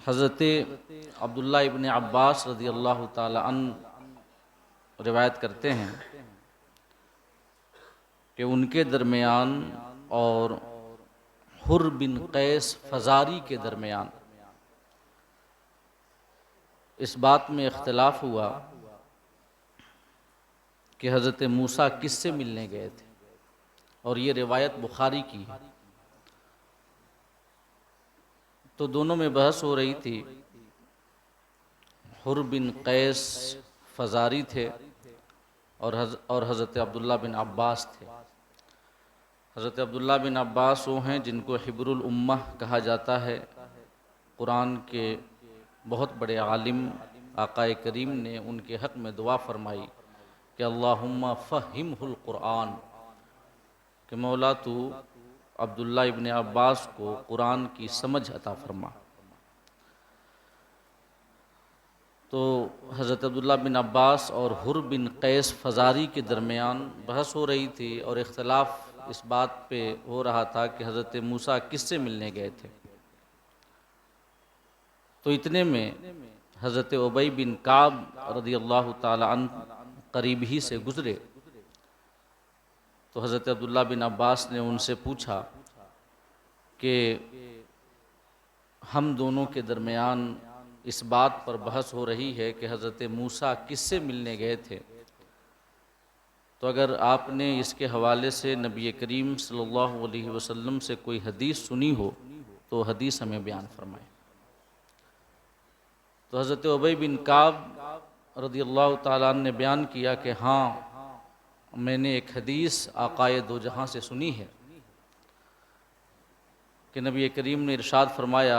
حضرت عبداللہ ابن عباس رضی اللہ تعالی عنہ روایت کرتے ہیں کہ ان کے درمیان اور حر بن قیس فزاری کے درمیان اس بات میں اختلاف ہوا کہ حضرت موسیٰ کس سے ملنے گئے تھے، اور یہ روایت بخاری کی ہے۔ تو دونوں میں بحث ہو رہی تھی۔ حر بن قیس فزاری تھے اور حضرت عبداللہ بن عباس تھے۔ حضرت عبداللہ بن عباس وہ ہیں جن کو حبر الامہ کہا جاتا ہے۔ قرآن کے بہت بڑے عالم آقا کریم نے ان کے حق میں دعا فرمائی کہ اللہم فہمہ القرآن، کہ مولا تو عبداللہ ابن عباس کو قرآن کی سمجھ عطا فرما۔ تو حضرت عبداللہ بن عباس اور حر بن قیس فزاری کے درمیان بحث ہو رہی تھی، اور اختلاف اس بات پہ ہو رہا تھا کہ حضرت موسیٰ کس سے ملنے گئے تھے۔ تو اتنے میں حضرت ابی بن کعب رضی اللہ تعالی عنہ قریب ہی سے گزرے۔ تو حضرت عبداللہ بن عباس نے ان سے پوچھا کہ ہم دونوں کے درمیان اس بات پر بحث ہو رہی ہے کہ حضرت موسیٰ کس سے ملنے گئے تھے، تو اگر آپ نے اس کے حوالے سے نبی کریم صلی اللہ علیہ وسلم سے کوئی حدیث سنی ہو تو حدیث ہمیں بیان فرمائیں۔ تو حضرت ابی بن کعب رضی اللہ تعالیٰ عنہ نے بیان کیا کہ ہاں، میں نے ایک حدیث آقائے دو جہاں سے سنی ہے کہ نبی کریم نے ارشاد فرمایا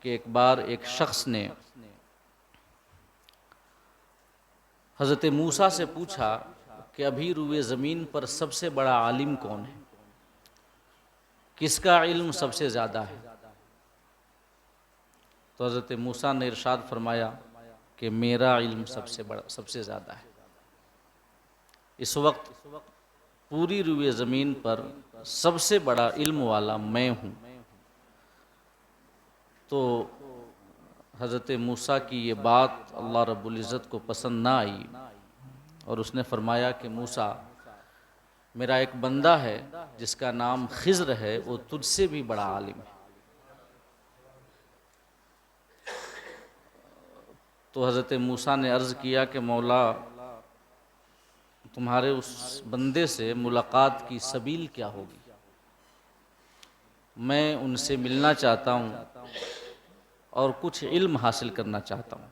کہ ایک بار ایک شخص نے حضرت موسیٰ سے پوچھا کہ ابھی روئے زمین پر سب سے بڑا عالم کون ہے، کس کا علم سب سے زیادہ ہے؟ تو حضرت موسیٰ نے ارشاد فرمایا کہ میرا علم سب سے زیادہ ہے۔ اس وقت پوری روئے زمین پر سب سے بڑا علم والا میں ہوں۔ تو حضرت موسیٰ کی یہ بات اللہ رب العزت کو پسند نہ آئی، اور اس نے فرمایا کہ موسیٰ، میرا ایک بندہ ہے جس کا نام خضر ہے، وہ تجھ سے بھی بڑا عالم ہے۔ تو حضرت موسیٰ نے عرض کیا کہ مولا، تمہارے اس بندے سے ملاقات کی سبیل کیا ہوگی؟ میں ان سے ملنا چاہتا ہوں اور کچھ علم حاصل کرنا چاہتا ہوں۔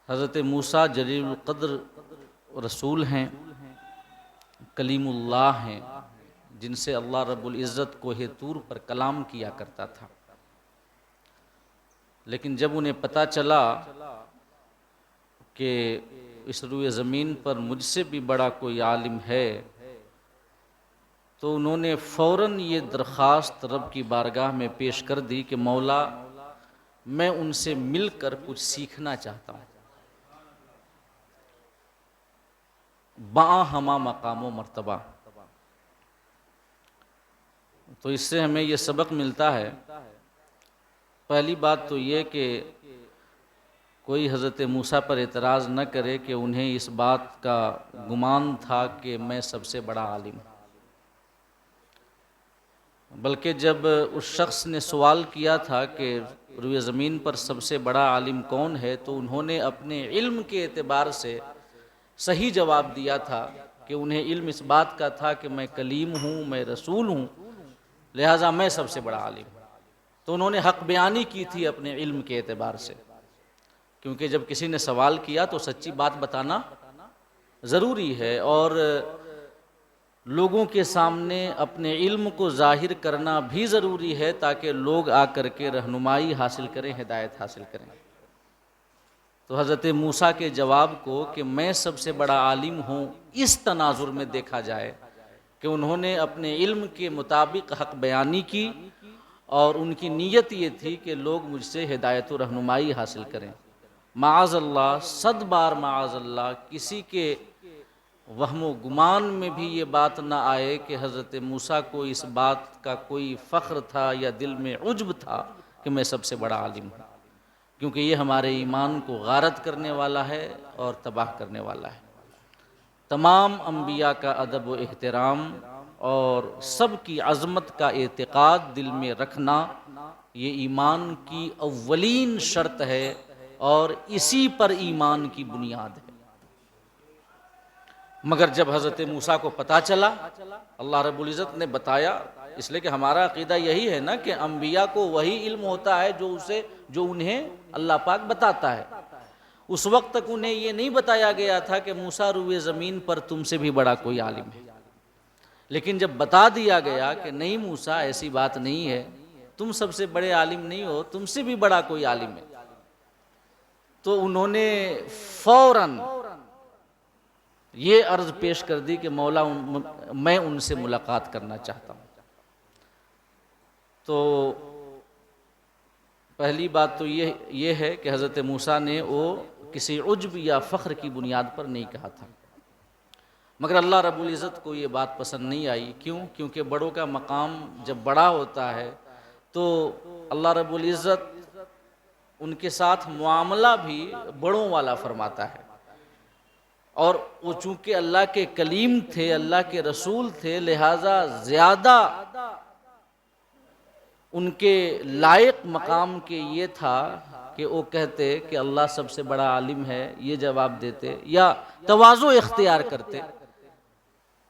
حضرت موسیٰ جلیل القدر رسول ہیں، کلیم اللہ ہیں، جن سے اللہ رب العزت کوہ طور پر کلام کیا کرتا تھا۔ لیکن جب انہیں پتہ چلا کہ اس روئے زمین پر مجھ سے بھی بڑا کوئی عالم ہے، تو انہوں نے فوراً یہ درخواست رب کی بارگاہ میں پیش کر دی کہ مولا، میں ان سے مل کر کچھ سیکھنا چاہتا ہوں۔ باں ہما مقام و مرتبہ۔ تو اس سے ہمیں یہ سبق ملتا ہے، پہلی بات تو یہ کہ کوئی حضرت موسیٰ پر اعتراض نہ کرے کہ انہیں اس بات کا گمان تھا کہ میں سب سے بڑا عالم ہوں، بلکہ جب اس شخص نے سوال کیا تھا کہ روئے زمین پر سب سے بڑا عالم کون ہے، تو انہوں نے اپنے علم کے اعتبار سے صحیح جواب دیا تھا کہ انہیں علم اس بات کا تھا کہ میں کلیم ہوں، میں رسول ہوں، لہٰذا میں سب سے بڑا عالم ہوں۔ تو انہوں نے حق بیانی کی تھی اپنے علم کے اعتبار سے، کیونکہ جب کسی نے سوال کیا تو سچی بات بتانا ضروری ہے، اور لوگوں کے سامنے اپنے علم کو ظاہر کرنا بھی ضروری ہے تاکہ لوگ آ کر کے رہنمائی حاصل کریں، ہدایت حاصل کریں۔ تو حضرت موسیٰ کے جواب کو کہ میں سب سے بڑا عالم ہوں اس تناظر میں دیکھا جائے کہ انہوں نے اپنے علم کے مطابق حق بیانی کی، اور ان کی نیت یہ تھی کہ لوگ مجھ سے ہدایت و رہنمائی حاصل کریں۔ معاذ اللہ، 100 بار معاذ اللہ، کسی کے وہم و گمان میں بھی یہ بات نہ آئے کہ حضرت موسیٰ کو اس بات کا کوئی فخر تھا یا دل میں عجب تھا کہ میں سب سے بڑا عالم ہوں، کیونکہ یہ ہمارے ایمان کو غارت کرنے والا ہے اور تباہ کرنے والا ہے۔ تمام انبیاء کا ادب و احترام اور سب کی عظمت کا اعتقاد دل میں رکھنا، یہ ایمان کی اولین شرط ہے اور اسی پر ایمان کی بنیاد ہے۔ مگر جب حضرت موسیٰ کو پتہ چلا، اللہ رب العزت نے بتایا، اس لیے کہ ہمارا عقیدہ یہی ہے نا کہ انبیاء کو وہی علم ہوتا ہے جو انہیں اللہ پاک بتاتا ہے۔ اس وقت تک انہیں یہ نہیں بتایا گیا تھا کہ موسیٰ روئے زمین پر تم سے بھی بڑا کوئی عالم ہے، لیکن جب بتا دیا گیا کہ نہیں موسیٰ ایسی بات نہیں ہے، تم سب سے بڑے عالم نہیں ہو، تم سے بھی بڑا کوئی عالم ہے، تو انہوں نے فوراً یہ عرض پیش کر دی کہ مولا میں ان سے ملاقات کرنا چاہتا ہوں۔ تو پہلی بات تو یہ ہے کہ حضرت موسیٰ نے وہ کسی عجب یا فخر کی بنیاد پر نہیں کہا تھا، مگر اللہ رب العزت کو یہ بات پسند نہیں آئی۔ کیوں؟ کیونکہ بڑوں کا مقام جب بڑا ہوتا ہے تو اللہ رب العزت ان کے ساتھ معاملہ بھی بڑوں والا فرماتا ہے، اور وہ چونکہ اللہ کے کلیم تھے، اللہ کے رسول تھے، لہٰذا زیادہ ان کے لائق مقام کے یہ تھا کہ وہ کہتے کہ اللہ سب سے بڑا عالم ہے، یہ جواب دیتے یا تواضع اختیار کرتے۔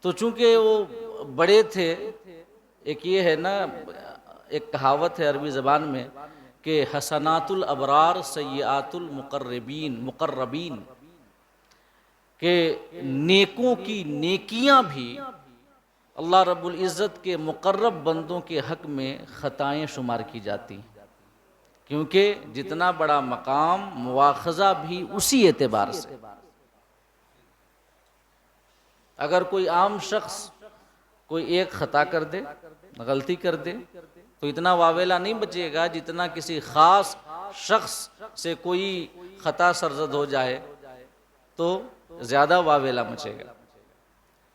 تو چونکہ وہ بڑے تھے، ایک یہ ہے نا، ایک کہاوت ہے عربی زبان میں کہ حسنات الابرار سیئات مقربین، کہ نیکوں کی نیکیاں بھی اللہ رب العزت کے مقرب بندوں کے حق میں خطائیں شمار کی جاتی ہیں، کیونکہ جتنا بڑا مقام مواخذہ بھی اسی اعتبار سے۔ اگر کوئی عام شخص کوئی ایک خطا کر دے، غلطی کر دے، تو اتنا واویلا نہیں بچے گا جتنا کسی خاص شخص سے کوئی خطا سرزد ہو جائے تو زیادہ واویلا مچے گا۔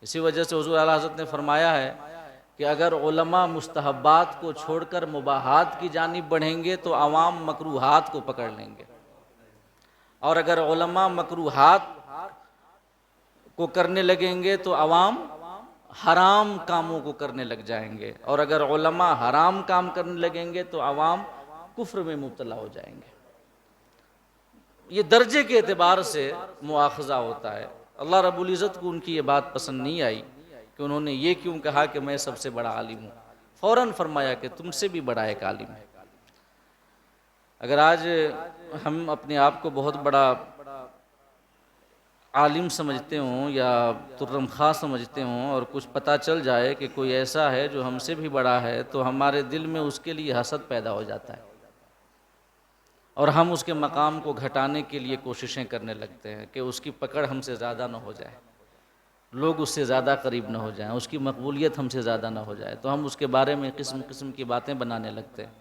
اسی وجہ سے حضور اعلیٰ حضرت نے فرمایا ہے کہ اگر علماء مستحبات کو چھوڑ کر مباحات کی جانب بڑھیں گے تو عوام مکروہات کو پکڑ لیں گے، اور اگر علماء مکروہات کو کرنے لگیں گے تو عوام حرام کاموں کو کرنے لگ جائیں گے، اور اگر علماء حرام کام کرنے لگیں گے تو عوام کفر میں مبتلا ہو جائیں گے۔ یہ درجے کے اعتبار سے مواخذہ ہوتا ہے۔ اللہ رب العزت کو ان کی یہ بات پسند نہیں آئی کہ انہوں نے یہ کیوں کہا کہ میں سب سے بڑا عالم ہوں، فوراً فرمایا کہ تم سے بھی بڑا ایک عالم ہے۔ اگر آج ہم اپنے آپ کو بہت بڑا عالم سمجھتے ہوں یا ترم خواہ سمجھتے ہوں اور کچھ پتہ چل جائے کہ کوئی ایسا ہے جو ہم سے بھی بڑا ہے، تو ہمارے دل میں اس کے لیے حسد پیدا ہو جاتا ہے، اور ہم اس کے مقام کو گھٹانے کے لیے کوششیں کرنے لگتے ہیں کہ اس کی پکڑ ہم سے زیادہ نہ ہو جائے، لوگ اس سے زیادہ قریب نہ ہو جائیں، اس کی مقبولیت ہم سے زیادہ نہ ہو جائے، تو ہم اس کے بارے میں قسم قسم کی باتیں بنانے لگتے ہیں۔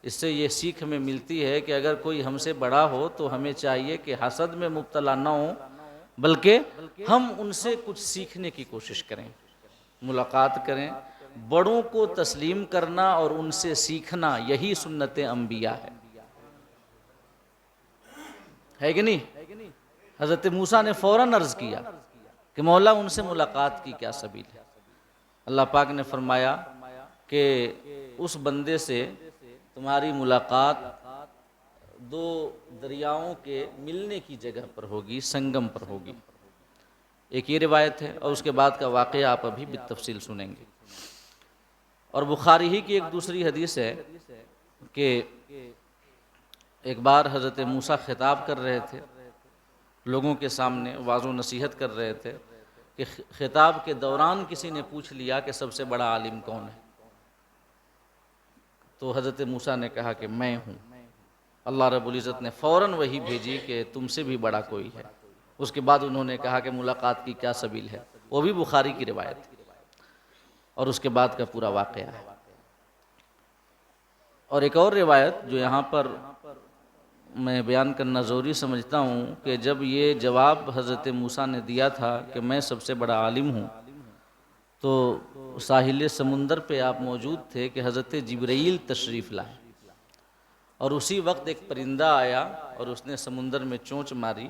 اس سے یہ سیکھ ہمیں ملتی ہے کہ اگر کوئی ہم سے بڑا ہو تو ہمیں چاہیے کہ حسد میں مبتلا نہ ہوں، بلکہ ہم ان سے کچھ سیکھنے کی کوشش کریں، ملاقات کریں۔ بڑوں کو تسلیم کرنا اور ان سے سیکھنا، یہی سنت انبیاء ہے کہ نہیں؟ حضرت موسیٰ نے فوراً عرض کیا کہ مولا ان سے ملاقات کی کیا سبیل ہے؟ اللہ پاک نے فرمایا کہ اس بندے سے تمہاری ملاقات دو دریاؤں کے ملنے کی جگہ پر ہوگی، سنگم پر ہوگی۔ ایک یہ روایت ہے، اور اس کے بعد کا واقعہ آپ ابھی بالتفصیل سنیں گے۔ اور بخاری ہی کی ایک دوسری حدیث ہے کہ ایک بار حضرت موسیٰ خطاب کر رہے تھے، لوگوں کے سامنے واعظ و نصیحت کر رہے تھے کہ خطاب کے دوران کسی نے پوچھ لیا کہ سب سے بڑا عالم کون ہے؟ تو حضرت موسیٰ نے کہا کہ میں ہوں۔ اللہ رب العزت نے فوراً وحی بھیجی کہ تم سے بھی بڑا کوئی ہے۔ اس کے بعد انہوں نے کہا کہ ملاقات کی کیا سبیل ہے، وہ بھی بخاری کی روایت ہے، اور اس کے بعد کا پورا واقعہ ہے۔ اور ایک اور روایت جو یہاں پر میں بیان کرنا ضروری سمجھتا ہوں کہ جب یہ جواب حضرت موسیٰ نے دیا تھا کہ میں سب سے بڑا عالم ہوں، تو ساحل سمندر پہ آپ موجود تھے کہ حضرت جبرائیل تشریف لائے، اور اسی وقت ایک پرندہ آیا اور اس نے سمندر میں چونچ ماری،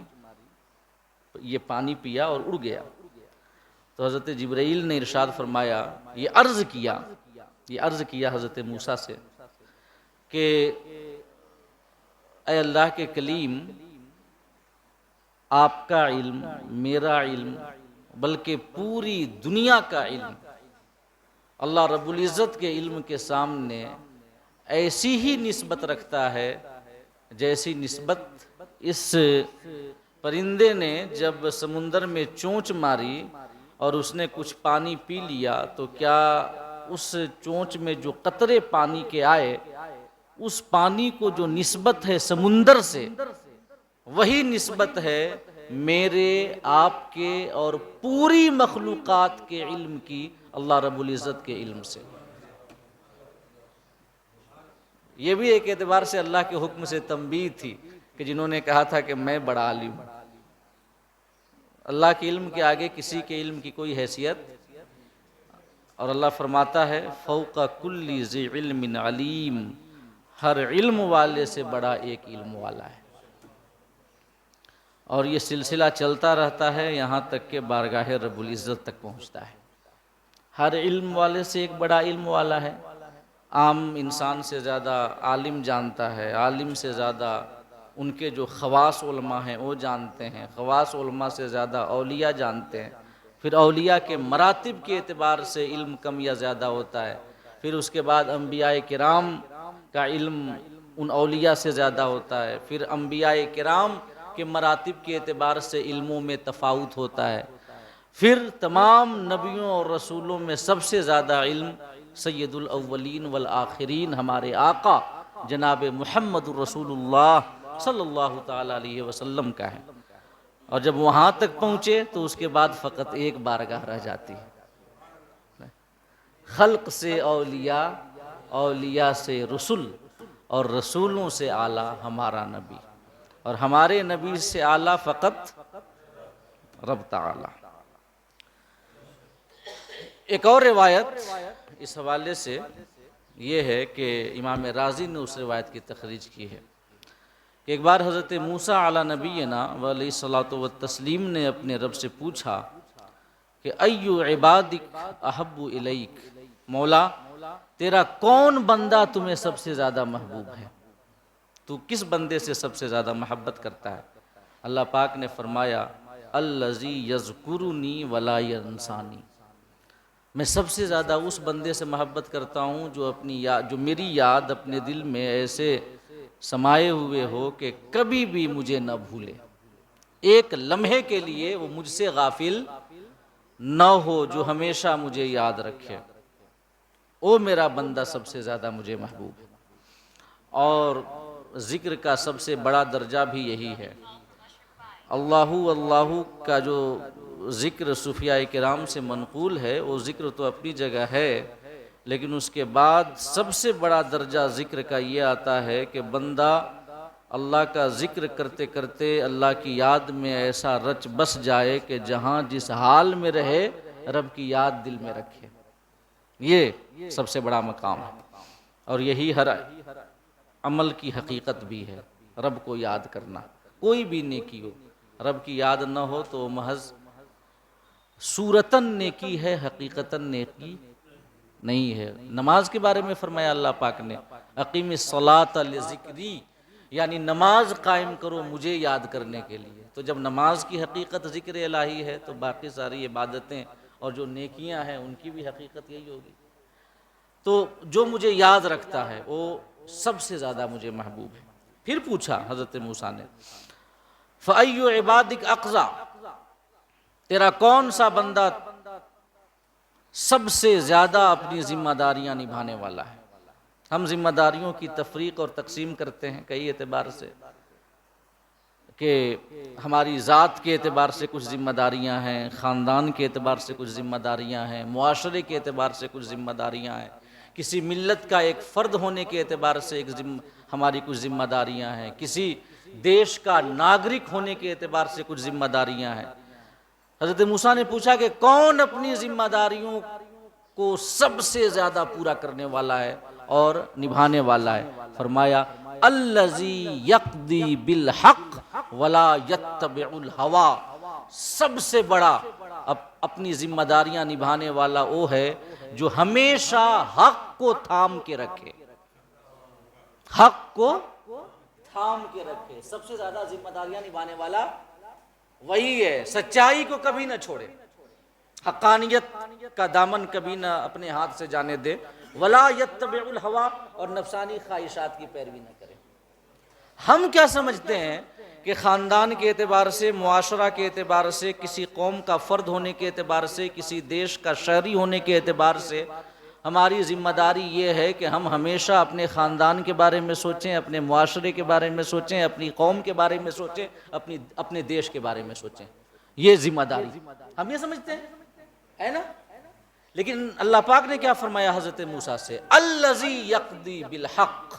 یہ پانی پیا اور اڑ گیا۔ تو حضرت جبرائیل نے ارشاد فرمایا، یہ عرض کیا حضرت موسیٰ سے کہ اے اللہ کے کلیم، آپ کا علم، میرا علم، بلکہ پوری دنیا کا علم اللہ رب العزت کے علم کے سامنے ایسی ہی نسبت رکھتا ہے جیسی نسبت اس پرندے نے جب سمندر میں چونچ ماری اور اس نے کچھ پانی پی لیا تو کیا اس چونچ میں جو قطرے پانی کے آئے، اس پانی کو جو نسبت ہے سمندر سے، وہی نسبت ہے میرے، آپ کے اور پوری مخلوقات کے علم کی اللہ رب العزت کے علم سے۔ یہ بھی ایک اعتبار سے اللہ کے حکم سے تنبیہ تھی کہ جنہوں نے کہا تھا کہ میں بڑا عالم ہوں، اللہ کے علم کے آگے کسی کے علم کی کوئی حیثیت، اور اللہ فرماتا ہے فوق کل ذی علم علیم، ہر علم والے سے بڑا ایک علم والا ہے۔ اور یہ سلسلہ چلتا رہتا ہے یہاں تک کہ بارگاہ رب العزت تک پہنچتا ہے۔ ہر علم والے سے ایک بڑا علم والا ہے۔ عام انسان سے زیادہ عالم جانتا ہے، عالم سے زیادہ ان کے جو خواص علماء ہیں وہ جانتے ہیں، خواص علماء سے زیادہ اولیاء جانتے ہیں، پھر اولیاء کے مراتب کے اعتبار سے علم کم یا زیادہ ہوتا ہے، پھر اس کے بعد انبیاء کرام کا علم ان اولیاء سے زیادہ ہوتا ہے، پھر انبیاء کرام کے مراتب کے اعتبار سے علموں میں تفاوت ہوتا ہے، پھر تمام نبیوں اور رسولوں میں سب سے زیادہ علم سید الاولین والآخرین ہمارے آقا جناب محمد الرسول اللہ صلی اللہ تعالیٰ علیہ وسلم کا ہے۔ اور جب وہاں تک پہنچے تو اس کے بعد فقط ایک بارگاہ رہ جاتی ہے، خلق سے اولیاء، اولیاء سے رسول، اور رسولوں سے اعلیٰ ہمارا نبی، اور ہمارے نبی سے اعلیٰ فقط رب تعالیٰ۔ ایک اور روایت اس حوالے سے یہ ہے کہ امام رازی نے اس روایت کی تخریج کی ہے کہ ایک بار حضرت موسیٰ علی نبینا علیہ الصلوۃ والتسلیم نے اپنے رب سے پوچھا کہ ایو عبادک احب الیک، مولا تیرا کون بندہ تمہیں سب سے زیادہ محبوب ہے، تو کس بندے سے سب سے زیادہ محبت کرتا ہے؟ اللہ پاک نے فرمایا الذی یذکرنی ولا ینسانی، میں سب سے زیادہ اس بندے سے محبت کرتا ہوں جو میری یاد اپنے دل میں ایسے سمائے ہوئے ہو کہ کبھی بھی مجھے نہ بھولے، ایک لمحے کے لیے وہ مجھ سے غافل نہ ہو، جو ہمیشہ مجھے یاد رکھے، وہ میرا بندہ سب سے زیادہ مجھے محبوب ہے۔ اور ذکر کا سب سے بڑا درجہ بھی یہی ہے۔ اللہ اللہ کا جو ذکر صوفیاء کرام سے منقول ہے وہ ذکر تو اپنی جگہ ہے، لیکن اس کے بعد سب سے بڑا درجہ ذکر کا یہ آتا ہے کہ بندہ اللہ کا ذکر کرتے کرتے اللہ کی یاد میں ایسا رچ بس جائے کہ جہاں جس حال میں رہے رب کی یاد دل میں رکھے، یہ سب سے بڑا مقام ہے۔ اور یہی ہر عمل کی حقیقت بھی ہے، رب کو یاد کرنا، کوئی بھی نیکی ہو رب کی یاد نہ ہو تو محض صورتاً نیکی ہے، حقیقتاً نیکی نہیں ہے۔ نماز کے بارے میں فرمایا اللہ پاک نے اقیم الصلاۃ لذکری، یعنی نماز قائم کرو مجھے یاد کرنے کے لیے۔ تو جب نماز کی حقیقت ذکر الہی ہے تو باقی ساری عبادتیں اور جو نیکیاں ہیں ان کی بھی حقیقت یہی ہوگی۔ تو جو مجھے یاد رکھتا ہے وہ سب سے زیادہ مجھے محبوب ہے۔ پھر پوچھا حضرت موسیٰ نے فَأَيُّ عِبَادِكَ أَقْضَى، تیرا کون سا بندہ سب سے زیادہ اپنی ذمہ داریاں نبھانے والا ہے؟ ہم ذمہ داریوں کی تفریق اور تقسیم کرتے ہیں کئی اعتبار سے، کہ ہماری ذات کے اعتبار سے کچھ ذمہ داریاں ہیں، خاندان کے اعتبار سے کچھ ذمہ داریاں ہیں، معاشرے کے اعتبار سے کچھ ذمہ داریاں ہیں، کسی ملت کا ایک فرد ہونے کے اعتبار سے ہماری کچھ ذمہ داریاں ہیں، کسی دیش کا ناگرک ہونے کے اعتبار سے کچھ ذمہ داریاں ہیں۔ حضرت موسیٰ نے پوچھا کہ کون اپنی ذمہ داریوں کو سب سے زیادہ پورا کرنے والا ہے اور نبھانے والا ہے؟ فرمایا الذی یقضی بالحق ولا یتبع الہوی، سب سے بڑا اپنی ذمہ داریاں نبھانے والا وہ ہے جو ہمیشہ حق کو تھام کے رکھے، حق کو تھام کے رکھے۔ سب سے زیادہ ذمہ داریاں نبھانے والا وہی ہے، سچائی کو کبھی نہ چھوڑے، حقانیت کا دامن کبھی نہ اپنے ہاتھ سے جانے دے، ولا یتبع الہوی، اور نفسانی خواہشات کی پیروی نہ کرے۔ ہم کیا سمجھتے ہیں کہ خاندان کے اعتبار سے، معاشرہ کے اعتبار سے، کسی قوم کا فرد ہونے کے اعتبار سے، کسی دیش کا شہری ہونے کے اعتبار سے ہماری ذمہ داری یہ ہے کہ ہم ہمیشہ اپنے خاندان کے بارے میں سوچیں، اپنے معاشرے کے بارے میں سوچیں، اپنی قوم کے بارے میں سوچیں، اپنے دیش کے بارے میں سوچیں۔ یہ ذمہ داری ہم یہ سمجھتے ہیں، ہے نا؟ لیکن اللہ پاک نے کیا فرمایا حضرت موسیٰ سے؟ الذی یقضی بالحق،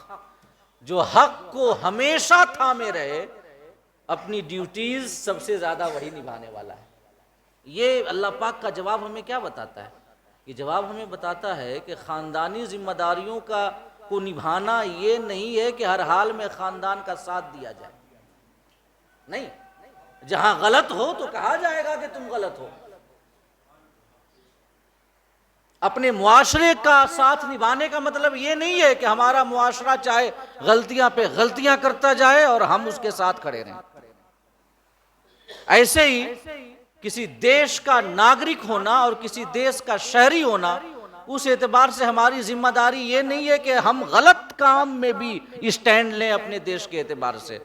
جو حق کو ہمیشہ تھامے رہے، اپنی ڈیوٹیز سب سے زیادہ وہی نبھانے والا ہے۔ یہ اللہ پاک کا جواب ہمیں کیا بتاتا ہے؟ یہ جواب ہمیں بتاتا ہے کہ خاندانی ذمہ داریوں کو نبھانا یہ نہیں ہے کہ ہر حال میں خاندان کا ساتھ دیا جائے، نہیں، جہاں غلط ہو تو کہا جائے گا کہ تم غلط ہو۔ اپنے معاشرے کا ساتھ نبھانے کا مطلب یہ نہیں ہے کہ ہمارا معاشرہ چاہے غلطیاں پہ غلطیاں کرتا جائے اور ہم اس کے ساتھ کھڑے رہیں۔ ایسے ہی کسی دیش کا ناگرک ہونا اور کسی دیش کا شہری ہونا، اس اعتبار سے ہماری ذمہ داری یہ نہیں ہے کہ ہم غلط کام میں بھی اسٹینڈ لیں اپنے دیش کے اعتبار سے،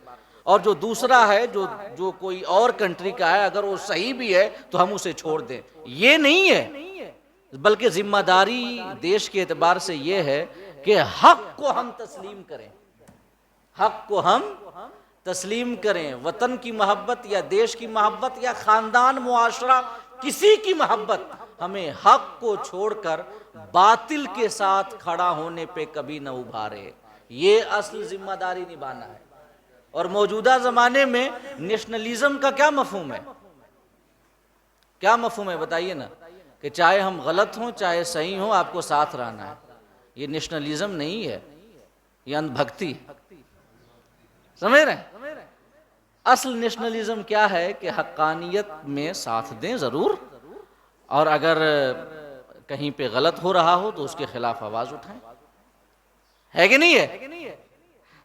اور جو دوسرا ہے جو کوئی اور کنٹری کا ہے اگر وہ صحیح بھی ہے تو ہم اسے چھوڑ دیں، یہ نہیں ہے۔ بلکہ ذمہ داری دیش کے اعتبار سے یہ ہے کہ حق کو ہم تسلیم کریں، حق کو ہم تسلیم کریں۔ وطن کی محبت یا دیش کی محبت یا خاندان، معاشرہ، کسی کی محبت ہمیں حق کو چھوڑ کر باطل کے ساتھ کھڑا ہونے پہ کبھی نہ ابھارے۔ یہ اصل ذمہ داری نبھانا ہے۔ اور موجودہ زمانے میں نیشنلزم کا کیا مفہوم ہے؟ کیا مفہوم ہے بتائیے نا؟ کہ چاہے ہم غلط ہوں چاہے صحیح ہوں، آپ کو ساتھ رہنا ہے۔ یہ نیشنلزم نہیں ہے، یہ اندھ بھکتی ہے۔ سمجھ رہے ہیں؟ اصل نیشنلزم کیا ہے کہ حقانیت میں ساتھ دیں ضرور، اور اگر کہیں پہ غلط ہو رہا ہو تو اس کے خلاف آواز اٹھائیں، ہے کہ نہیں ہے؟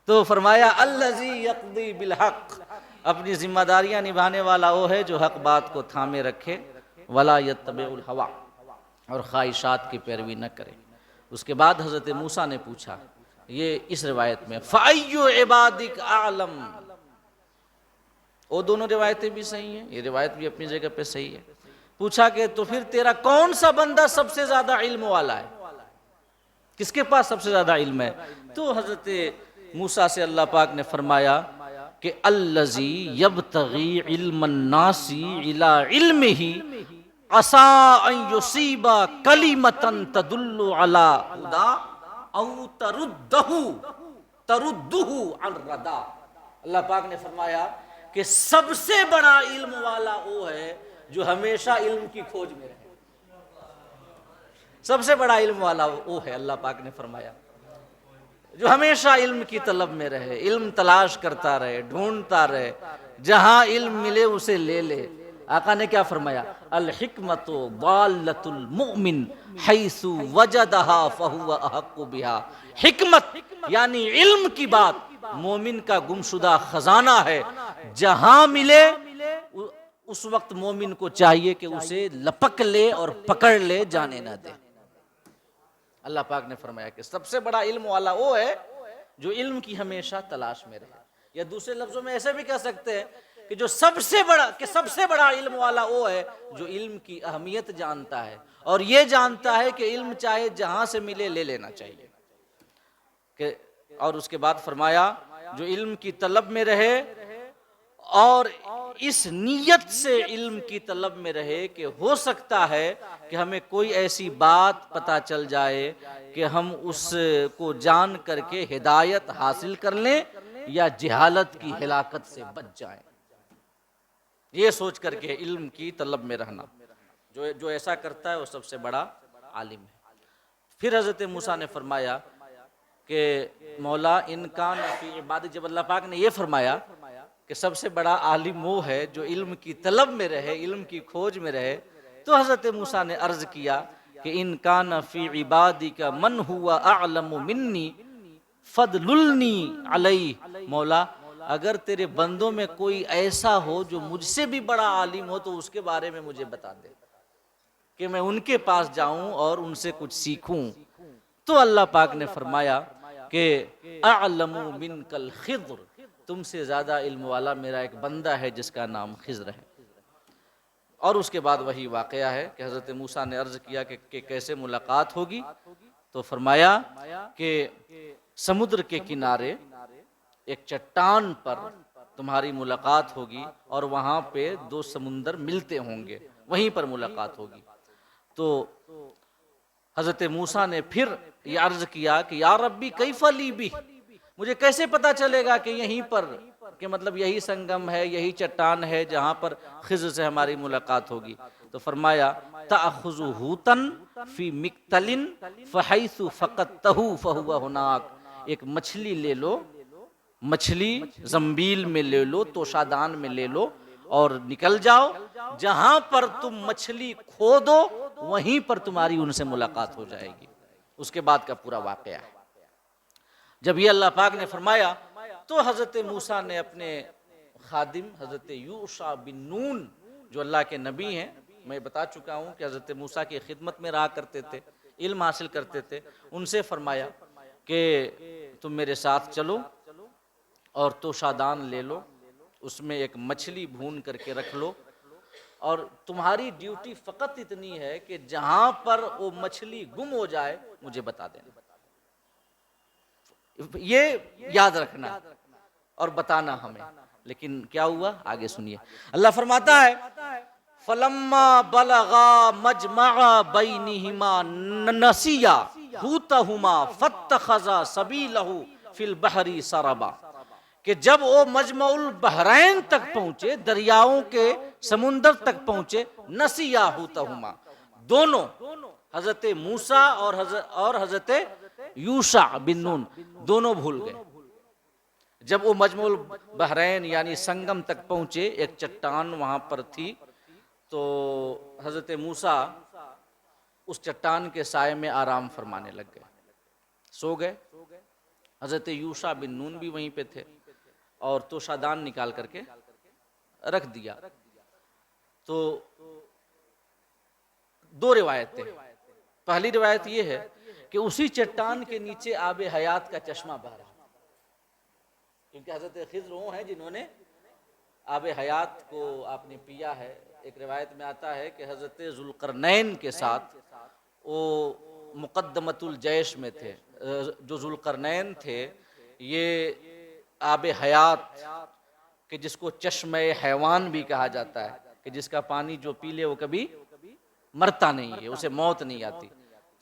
تو فرمایا الذی یقضی بالحق، اپنی ذمہ داریاں نبھانے والا وہ ہے جو حق بات کو تھامے رکھے، ولا یتبع الہوی، اور خواہشات کی پیروی نہ کرے۔ اس کے بعد حضرت موسیٰ نے پوچھا، یہ اس روایت میں فَأَيُّ عِبَادِكَ أَعْلَمُ، وہ دونوں روایتیں بھی صحیح ہیں، یہ روایت بھی اپنی جگہ پہ صحیح ہے۔ پوچھا کہ تو پھر تیرا کون سا بندہ سب سے زیادہ علم والا ہے، کس کے پاس سب سے زیادہ علم ہے؟ تو حضرت موسیٰ سے اللہ پاک نے فرمایا کہ الذی یبتغی علم الناس الی علمہ عسیٰ ان یصیب کلمۃ تدل علی ہدی او تردہ عن ردی۔ اللہ پاک نے فرمایا کہ سب سے بڑا علم والا وہ ہے جو ہمیشہ علم کی کھوج میں رہے۔ سب سے بڑا علم والا وہ ہے، اللہ پاک نے فرمایا، جو ہمیشہ علم کی طلب میں رہے، علم تلاش کرتا رہے، ڈھونڈتا رہے، جہاں علم ملے اسے لے لے۔ آقا نے کیا فرمایا؟ الحکمت ضالۃ المؤمن حیث وجدہا فہو احق بہا۔ حکمت یعنی علم کی بات مومن کا گمشدہ خزانہ ہے، جہاں ملے اس وقت مومن کو چاہیے کہ اسے لپک لے اور پکڑ لے، جانے نہ دے۔ اللہ پاک نے فرمایا کہ سب سے بڑا علم والا وہ ہے جو علم کی ہمیشہ تلاش میں رہے، یا دوسرے لفظوں میں ایسے بھی کہہ سکتے ہیں کہ جو سب سے بڑا علم والا وہ ہے جو علم کی اہمیت جانتا ہے، اور یہ جانتا ہے کہ علم چاہے جہاں سے ملے لے لینا چاہیے۔ اور اس کے بعد فرمایا جو علم کی طلب میں رہے اور اس نیت سے علم کی طلب میں رہے کہ ہو سکتا ہے کہ ہمیں کوئی ایسی بات پتہ چل جائے کہ ہم اس کو جان کر کے ہدایت حاصل کر لیں یا جہالت کی ہلاکت سے بچ جائیں، یہ سوچ کر کے علم کی طلب میں رہنا۔ جو ایسا کرتا ہے وہ سب سے بڑا عالم ہے۔ پھر حضرت موسیٰ نے فرمایا کہ مولا ان کان فی عبادی، جب اللہ پاک نے یہ فرمایا کہ سب سے بڑا عالم وہ ہے جو علم کی طلب میں رہے، علم کی کھوج میں رہے، تو حضرت موسیٰ نے عرض کیا کہ ان کان فی عبادک من ہوا اعلم منی فضللنی علیہ، مولا اگر تیرے بندوں میں کوئی ایسا ہو جو مجھ سے بھی بڑا عالم ہو تو اس کے بارے میں مجھے بتا دے کہ میں ان کے پاس جاؤں اور ان سے کچھ سیکھوں۔ تو اللہ پاک نے فرمایا کہ اعلم منک الخضر، تم سے زیادہ علم والا میرا ایک بندہ ہے جس کا نام خضر ہے۔ اور اس کے بعد وہی واقعہ ہے کہ حضرت موسیٰ نے عرض کیا کہ کیسے ملاقات ہوگی، تو فرمایا کہ سمندر کے کنارے ایک چٹان پر تمہاری ملاقات ہوگی اور وہاں پہ دو سمندر ملتے ہوں گے، وہیں پر ملاقات ہوگی۔ تو حضرت موسیٰ نے پھر یہ عرض کیا کہ یا ربی کیف لی بہ، مجھے کیسے پتا چلے گا کہ یہیں پر، کہ مطلب یہی سنگم ہے، یہی چٹان ہے جہاں پر خضر سے ہماری ملاقات ہوگی۔ تو فرمایا تأخذ حوتا فی مکتل فحیث فقدتہ فہو ہناک، ایک مچھلی لے لو، مچھلی زنبیل میں لے لو، توشادان میں لے لو اور نکل جاؤ، جہاں پر تم مچھلی کھو دو وہیں پر تمہاری ان سے ملاقات ہو جائے گی۔ اس کے بعد کا پورا واقعہ ہے۔ جب یہ اللہ پاک نے فرمایا تو حضرت موسیٰ نے اپنے خادم حضرت یوشع بن نون جو اللہ کے نبی ہیں، میں بتا چکا ہوں کہ حضرت موسیٰ کی خدمت میں رہا کرتے تھے، علم حاصل کرتے تھے، ان سے فرمایا کہ تم میرے ساتھ چلو اور توشادان لے لو، اس میں ایک مچھلی بھون کر کے رکھ لو، اور تمہاری ڈیوٹی فقط اتنی ہے کہ جہاں پر وہ مچھلی گم ہو جائے مجھے بتا دینا، یہ یاد رکھنا اور بتانا ہمیں۔ لیکن کیا ہوا آگے سنیے، اللہ فرماتا ہے فَلَمَّا بَلَغَا مَجْمَعَ بَيْنِهِمَا نَسِيَا حُوتَهُمَا فَاتَّخَذَا سَبِيلَهُ فِي الْبَحْرِ سَرَبًا، کہ جب وہ مجمع البحرین تک پہنچے، دریاؤں کے سمندر تک پہنچے، نسیا حوتہما، دونوں حضرت موسیٰ اور حضرت یوشع بن نون دونوں بھول گئے۔ جب وہ مجمع البحرین یعنی سنگم تک پہنچے، ایک چٹان وہاں پر تھی، تو حضرت موسیٰ اس چٹان کے سائے میں آرام فرمانے لگ گئے، سو گئے۔ حضرت یوشع بن نون بھی وہیں پہ تھے اور توشادان نکال کر کے رکھ دیا۔ تو دو روایتیں، پہلی روایت یہ ہے کہ اسی چٹان کے نیچے آب حیات کا چشمہ بہہ رہا، کیونکہ حضرت خضر وہ ہیں جنہوں نے آب حیات کو آپ نے پیا ہے۔ ایک روایت میں آتا ہے کہ حضرت ذوالقرنین کے ساتھ وہ مقدمۃ الجیش میں تھے۔ جو ذوالقرنین تھے یہ آب حیات کہ جس کو چشمہ حیوان بھی کہا جاتا ہے، کہ جس کا پانی جو پی لے وہ کبھی مرتا نہیں ہے، اسے موت نہیں آتی۔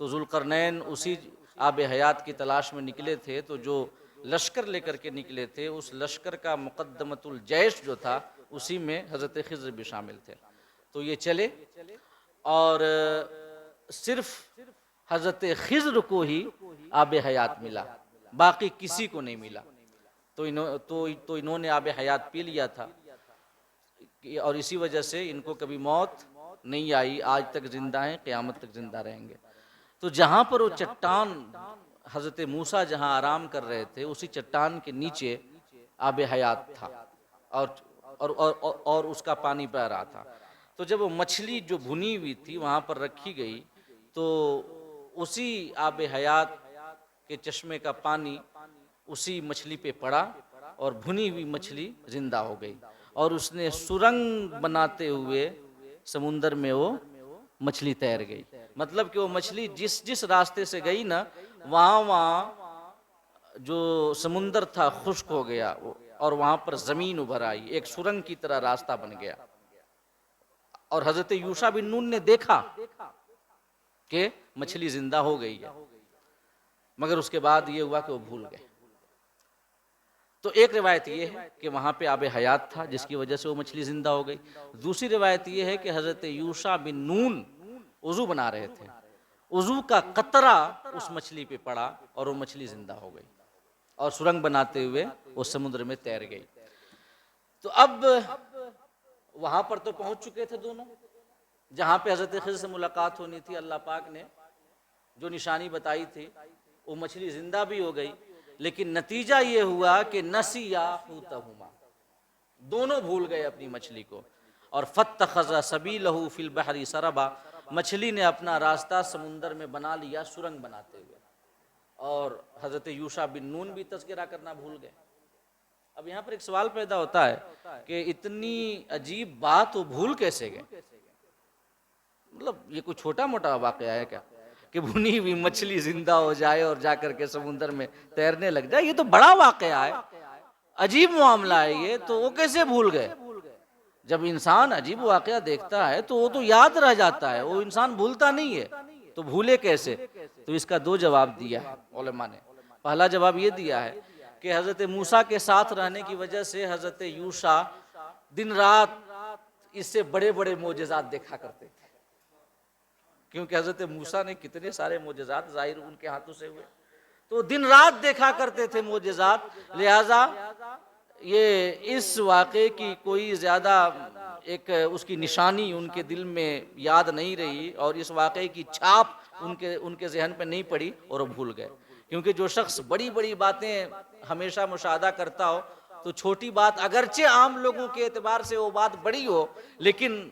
تو ذوالقرنین اسی آب حیات کی تلاش میں نکلے تھے، تو جو لشکر لے کر کے نکلے تھے اس لشکر کا مقدمۃ الجیش جو تھا اسی میں حضرت خضر بھی شامل تھے۔ تو یہ چلے اور صرف حضرت خضر کو ہی آب حیات ملا، باقی کسی کو نہیں ملا۔ تو انہوں نے آب حیات پی لیا تھا اور اسی وجہ سے ان کو کبھی موت نہیں آئی، آج تک زندہ ہیں، قیامت تک زندہ رہیں گے۔ تو جہاں پر وہ چٹان حضرت موسیٰ جہاں آرام کر رہے تھے اسی چٹان کے نیچے آب حیات تھا اور اس کا پانی بہہ رہا تھا۔ تو جب وہ مچھلی جو بھنی ہوئی تھی وہاں پر رکھی گئی تو اسی آب حیات کے چشمے کا پانی اسی مچھلی پہ پڑا اور بھنی ہوئی مچھلی زندہ ہو گئی، اور اس نے سرنگ بناتے ہوئے سمندر میں وہ مچھلی تیر گئی۔ مطلب کہ وہ مچھلی جس راستے سے گئی نا، وہاں جو سمندر تھا خشک ہو گیا اور وہاں پر زمین ابھر آئی، ایک سرنگ کی طرح راستہ بن گیا۔ اور حضرت یوشع بن نون نے دیکھا کہ مچھلی زندہ ہو گئی ہے، مگر اس کے بعد یہ ہوا کہ وہ بھول گئے۔ تو ایک روایت یہ ہے کہ وہاں پہ آب حیات تھا جس کی وجہ سے وہ مچھلی زندہ ہو گئی۔ دوسری روایت یہ ہے کہ حضرت یوشع بن نون وضو بنا رہے تھے وضو کا قطرہ اس مچھلی پہ پڑا اور وہ مچھلی زندہ ہو گئی اور سرنگ بناتے ہوئے وہ سمندر میں تیر گئی۔ تو اب وہاں پر تو پہنچ چکے تھے دونوں، جہاں پہ حضرت خضر سے ملاقات ہونی تھی۔ اللہ پاک نے جو نشانی بتائی تھی وہ مچھلی زندہ بھی ہو گئی، لیکن نتیجہ یہ ہوا کہ نسیا حوتہما، دونوں بھول گئے اپنی مچھلی کو، اور فاتخذ سبیلہ فی البحر سربا، مچھلی نے اپنا راستہ سمندر میں بنا لیا سرنگ بناتے ہوئے، اور حضرت یوشع بن نون بھی تذکرہ کرنا بھول گئے۔ اب یہاں پر ایک سوال پیدا ہوتا ہے کہ اتنی عجیب بات وہ بھول کیسے گئے؟ مطلب یہ کوئی چھوٹا موٹا واقعہ ہے کیا کہ بھنی ہوئی مچھلی زندہ ہو جائے اور جا کر کے سمندر میں تیرنے لگ جائے؟ یہ تو بڑا واقعہ ہے، عجیب معاملہ ہے یہ، تو وہ کیسے بھول گئے؟ جب انسان عجیب واقعہ دیکھتا ہے تو وہ تو یاد رہ جاتا ہے، وہ انسان بھولتا نہیں ہے، تو بھولے کیسے؟ تو اس کا دو جواب دیا ہے علماء نے۔ پہلا جواب یہ دیا ہے کہ حضرت موسیٰ کے ساتھ رہنے کی وجہ سے حضرت یوشع دن رات اس سے بڑے بڑے معجزات دیکھا کرتے تھے، کیونکہ حضرت موسیٰ نے کتنے سارے معجزات ظاہر ان کے ہاتھوں سے ہوئے، تو دن رات دیکھا کرتے تھے معجزات، لہٰذا یہ اس واقعے کی کوئی زیادہ ایک اس کی نشانی ان کے دل میں یاد نہیں رہی، اور اس واقعے کی چھاپ ان کے ذہن پہ نہیں پڑی اور وہ بھول گئے۔ کیونکہ جو شخص بڑی بڑی باتیں ہمیشہ مشاہدہ کرتا ہو تو چھوٹی بات اگرچہ عام لوگوں کے اعتبار سے وہ بات بڑی ہو، لیکن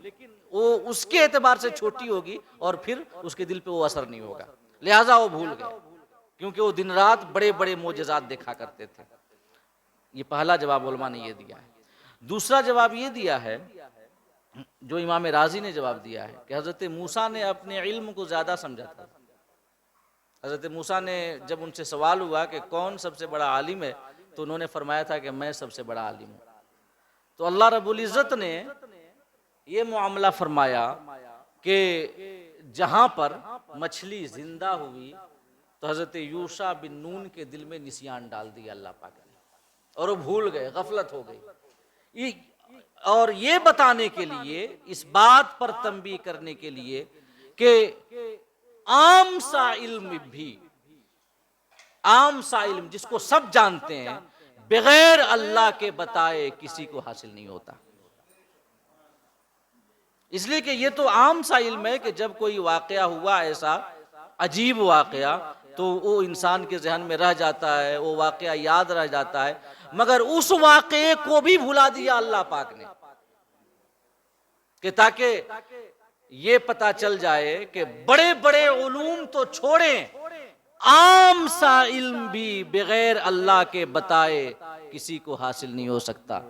وہ اس کے اعتبار سے چھوٹی ہوگی اور پھر اس کے دل پہ وہ اثر نہیں ہوگا، لہٰذا وہ بھول گئے، کیونکہ وہ دن رات بڑے بڑے معجزات دیکھا کرتے تھے۔ یہ پہلا جواب علماء نے یہ دیا ہے۔ دوسرا جواب یہ دیا ہے جو امام رازی نے جواب دیا ہے کہ حضرت موسیٰ نے اپنے علم کو زیادہ سمجھا تھا۔ حضرت موسیٰ نے جب ان سے سوال ہوا کہ کون سب سے بڑا عالم ہے تو انہوں نے فرمایا تھا کہ میں سب سے بڑا عالم ہوں۔ تو اللہ رب العزت نے یہ معاملہ فرمایا کہ جہاں پر مچھلی زندہ ہوئی تو حضرت یوشع بن نون کے دل میں نسیان ڈال دیا اللہ پاک نے، اور وہ بھول گئے، غفلت ہو گئی۔ اور یہ بتانے کے لیے، اس بات پر تنبیہ کرنے کے لیے کہ عام سا علم بھی، عام سا علم جس کو سب جانتے ہیں، بغیر اللہ کے بتائے کسی کو حاصل نہیں ہوتا۔ اس لیے کہ یہ تو عام سا علم ہے کہ جب کوئی واقعہ ہوا ایسا عجیب واقعہ تو وہ انسان کے ذہن میں رہ جاتا ہے، وہ واقعہ یاد رہ جاتا ہے، مگر اس واقعے کو بھی بھلا دیا اللہ پاک نے کہ تاکہ یہ پتا چل جائے کہ بڑے بڑے علوم تو چھوڑیں، عام سا علم بھی بغیر اللہ کے بتائے کسی کو حاصل نہیں ہو سکتا۔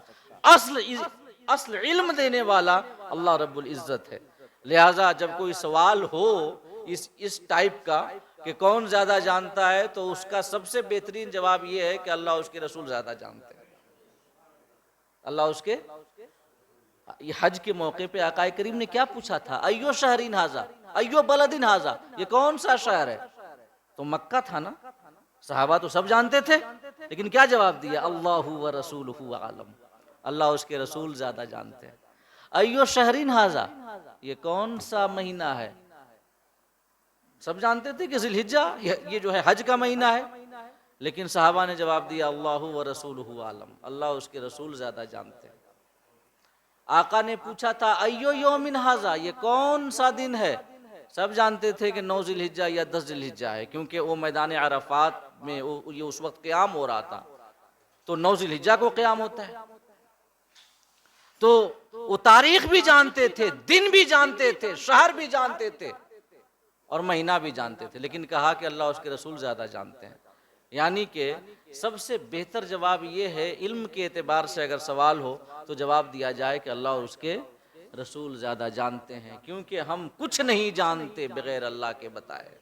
اصل علم دینے والا اللہ رب العزت ہے، لہٰذا جب کوئی سوال ہو اس ٹائپ کا کہ کون زیادہ جانتا ہے تو اس کا سب سے بہترین جواب یہ ہے کہ اللہ اس کے رسول زیادہ جانتے ہیں۔ اللہ اس کے یہ حج کے موقع پہ آقا کریم نے کیا پوچھا تھا؟ ایو شہرین ھذا، ایو بلدین ھذا، یہ کون سا شہر ہے؟ تو مکہ تھا نا، صحابہ تو سب جانتے تھے، لیکن کیا جواب دیا؟ اللہ ورسولہ اعلم، اللہ اس کے رسول زیادہ جانتے ہیں۔ ایو شہرین ھذا، یہ کون سا مہینہ ہے؟ سب جانتے تھے کہ ذی الحجہ یہ جو ہے حج کا مہینہ ہے، لیکن صحابہ نے جواب دیا اللہ ورسولہ اعلم، اللہ اس کے رسول زیادہ جانتے ہیں۔ آقا نے پوچھا تھا ایو یوم ھذا، یہ کون سا دن ہے؟ سب جانتے تھے کہ 9 ذی الحجہ یا 10 ذی الحجہ ہے، کیونکہ وہ میدان عرفات میں یہ اس وقت قیام ہو رہا تھا، تو 9 ذی الحجہ کو قیام ہوتا ہے۔ تو وہ تاریخ بھی جانتے تھے، دن بھی جانتے تھے، شہر بھی جانتے تھے اور مہینہ بھی جانتے تھے، لیکن کہا کہ اللہ اس کے رسول زیادہ جانتے ہیں۔ یعنی کہ سب سے بہتر جواب یہ ہے، علم کے اعتبار سے اگر سوال ہو تو جواب دیا جائے کہ اللہ اور اس کے رسول زیادہ جانتے ہیں، کیونکہ ہم کچھ نہیں جانتے بغیر اللہ کے بتائے۔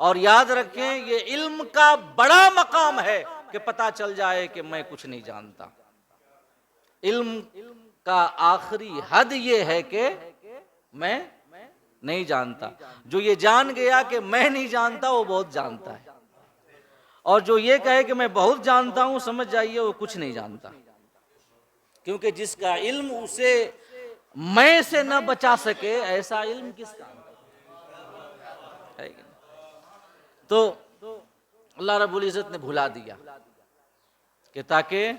اور یاد رکھیں یہ علم کا بڑا مقام ہے کہ پتہ چل جائے کہ میں کچھ نہیں جانتا۔ علم کا آخری حد یہ ہے کہ میں نہیں جانتا۔ جو یہ جان گیا کہ میں نہیں جانتا وہ بہت جانتا ہے، اور جو یہ کہے کہ میں بہت جانتا ہوں سمجھ جائیے وہ کچھ نہیں جانتا، کیونکہ جس کا علم اسے میں سے نہ بچا سکے ایسا علم کس کا ہے؟ تو اللہ رب العزت نے بھلا دیا کہ تاکہ